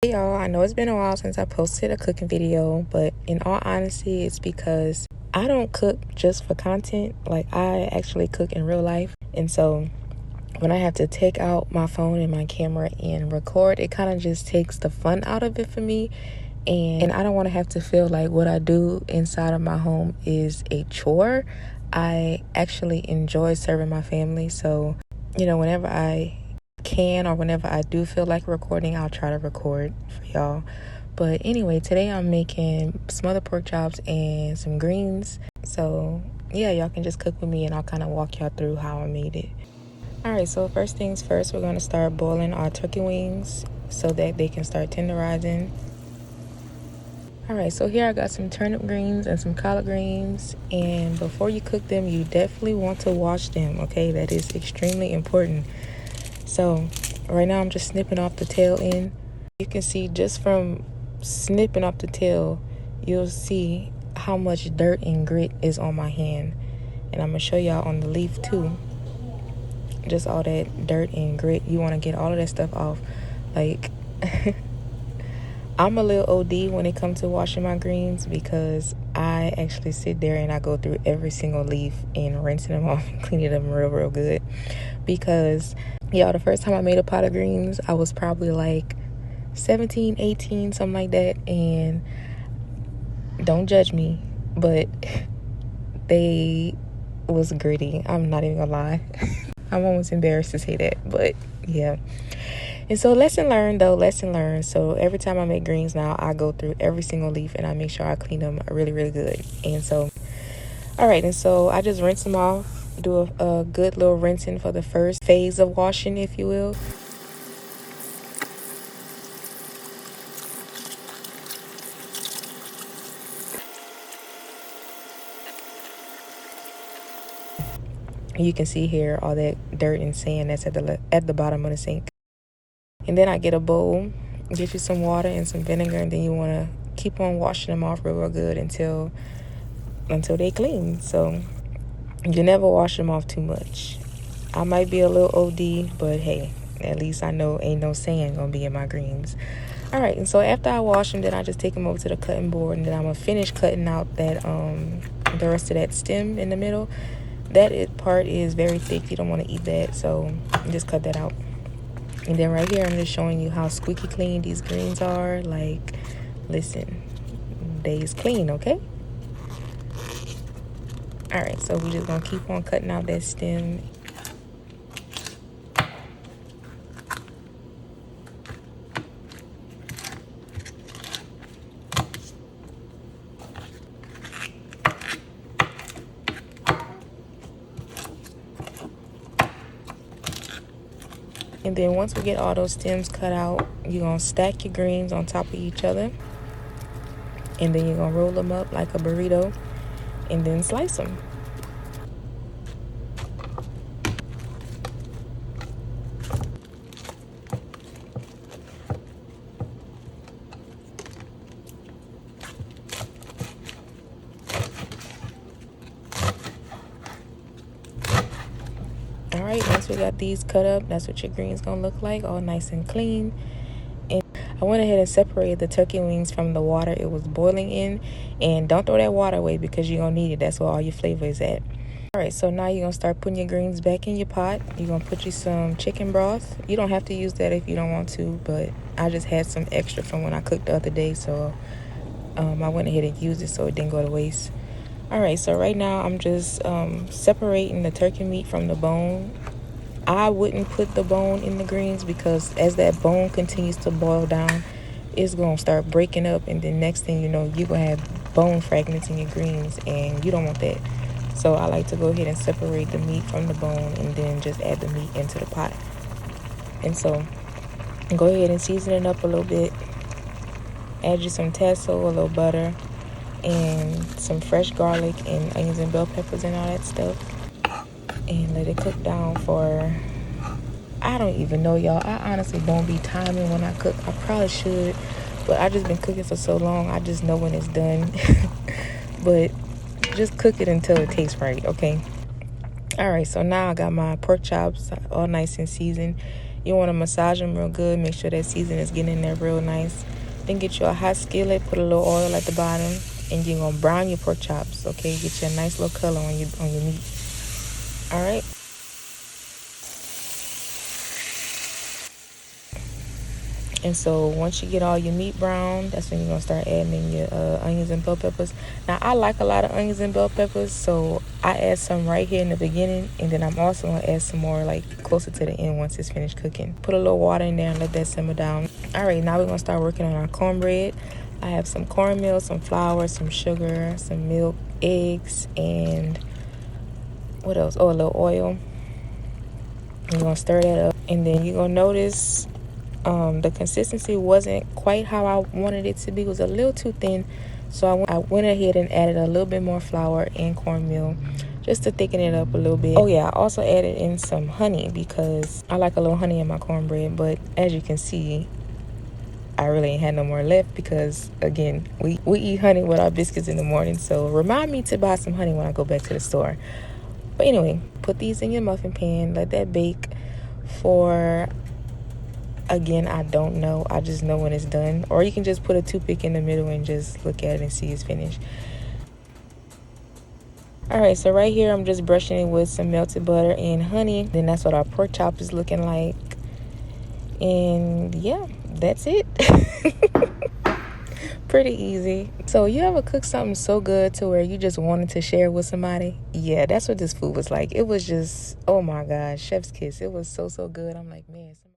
Hey y'all, I know it's been a while since I posted a cooking video, but in all honesty, it's because I don't cook just for content. Like, I actually cook in real life. And so when I have to take out my phone and my camera and record, it kind of just takes the fun out of it for me. And I don't want to have to feel like what I do inside of my home is a chore. I actually enjoy serving my family. So, whenever I can or whenever I do feel like recording, I'll try to record for y'all. But anyway, today I'm making smothered pork chops and some greens. So yeah, y'all can just cook with me and I'll kind of walk y'all through how I made it. Alright, so first things first, we're going to start boiling our turkey wings so that they can start tenderizing. Alright, so here I got some turnip greens and some collard greens, and before you cook them, you definitely want to wash them, okay? That is extremely important. So right now I'm just snipping off the tail end. You can see just from snipping off the tail, you'll see how much dirt and grit is on my hand. And I'm going to show y'all on the leaf too. Just all that dirt and grit. You want to get all of that stuff off. Like, I'm a little OD when it comes to washing my greens because I actually sit there and I go through every single leaf and rinsing them off and cleaning them real good. Because y'all, the first time I made a pot of greens, I was probably like 17, 18, something like that. And don't judge me, but they was gritty. I'm not even gonna lie. I'm almost embarrassed to say that, but yeah. And so lesson learned. So every time I make greens now, I go through every single leaf and I make sure I clean them really good. And so, all right. And so I just rinse them off. Do a good little rinsing for the first phase of washing, if you will. You can see here all that dirt and sand that's at the bottom of the sink. And then I get a bowl, get you some water and some vinegar, and then you want to keep on washing them off real good until they clean. So you never wash them off too much. I might be a little OD, but hey, at least I know ain't no sand gonna be in my greens. All right, and so after I wash them, then I just take them over to the cutting board, and then I'm gonna finish cutting out that the rest of that stem in the middle. Part is very thick. You don't want to eat that, so just cut that out. And then right here, I'm just showing you how squeaky clean these greens are. Like, listen, they's clean, okay? All right, so we're just gonna keep on cutting out that stem. And then once we get all those stems cut out, you're going to stack your greens on top of each other. And then you're going to roll them up like a burrito and then slice them. All right, once we got these cut up, that's what your green's going to look like, all nice and clean. And I went ahead and separated the turkey wings from the water it was boiling in. And don't throw that water away because you're going to need it. That's where all your flavor is at. All right, so now you're going to start putting your greens back in your pot. You're going to put you some chicken broth. You don't have to use that if you don't want to, but I just had some extra from when I cooked the other day, so I went ahead and used it so it didn't go to waste. All right, so right now I'm just separating the turkey meat from the bone. I wouldn't put the bone in the greens because as that bone continues to boil down, it's going to start breaking up, and then next thing you know, you're going to have bone fragments in your greens, and you don't want that. So I like to go ahead and separate the meat from the bone and then just add the meat into the pot. And so go ahead and season it up a little bit. Add you some tassel, a little butter, and some fresh garlic and onions and bell peppers and all that stuff. And let it cook down for, I don't even know, y'all. I honestly don't be timing when I cook. I probably should, but I just been cooking for so long, I just know when it's done. But just cook it until it tastes right, okay? All right, so now I got my pork chops all nice and seasoned. You want to massage them real good. Make sure that seasoning is getting in there real nice. Then get you a hot skillet, put a little oil at the bottom, and you're gonna brown your pork chops. Okay, get you a nice little color on your meat. All right. And so once you get all your meat brown, that's when you're gonna start adding in your onions and bell peppers. Now I like a lot of onions and bell peppers, so I add some right here in the beginning, and then I'm also gonna add some more like closer to the end once it's finished cooking. Put a little water in there and let that simmer down. All right, now we're gonna start working on our cornbread. I have some cornmeal, some flour, some sugar, some milk, eggs, and what else? Oh, a little oil. You're gonna stir that up, and then you're gonna notice the consistency wasn't quite how I wanted it to be. It was a little too thin, so I went ahead and added a little bit more flour and cornmeal just to thicken it up a little bit. Oh yeah, I also added in some honey because I like a little honey in my cornbread, but as you can see, I really ain't had no more left because again, we eat honey with our biscuits in the morning, so remind me to buy some honey when I go back to the store. But anyway, put these in your muffin pan, let that bake for, again, I don't know. I just know when it's done. Or you can just put a toothpick in the middle and just look at it and see it's finished. Alright, so right here I'm just brushing it with some melted butter and honey. Then that's what our pork chop is looking like. And yeah, that's it. Pretty easy. So you ever cook something so good to where you just wanted to share with somebody? Yeah, that's what this food was like. It was just, oh my gosh, chef's kiss. It was so good. I'm like, man.